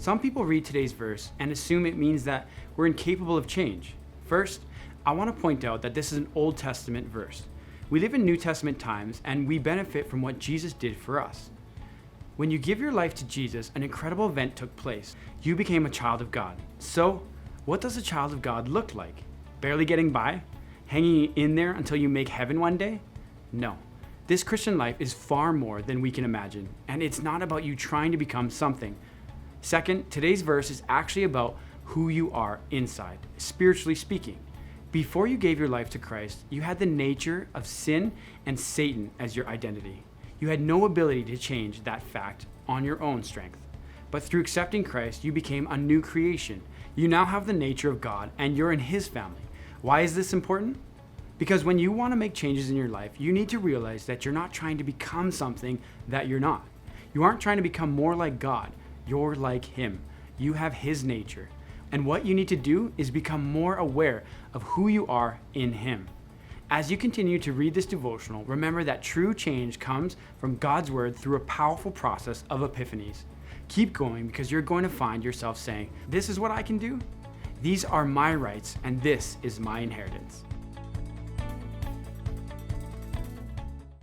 Some people read today's verse and assume it means that we're incapable of change. First, I want to point out that this is an Old Testament verse. We live in New Testament times and we benefit from what Jesus did for us. When you give your life to Jesus, an incredible event took place. You became a child of God. So, what does a child of God look like? Barely getting by? Hanging in there until you make heaven one day? No. This Christian life is far more than we can imagine, and it's not about you trying to become something. Second, today's verse is actually about who you are inside, spiritually speaking. Before you gave your life to Christ, you had the nature of sin and Satan as your identity. You had no ability to change that fact on your own strength. But through accepting Christ, you became a new creation. You now have the nature of God, and you're in His family. Why is this important? Because when you want to make changes in your life, you need to realize that you're not trying to become something that you're not. You aren't trying to become more like God. You're like Him. You have His nature. And what you need to do is become more aware of who you are in Him. As you continue to read this devotional, remember that true change comes from God's Word through a powerful process of epiphanies. Keep going, because you're going to find yourself saying, "This is what I can do. These are my rights, and this is my inheritance."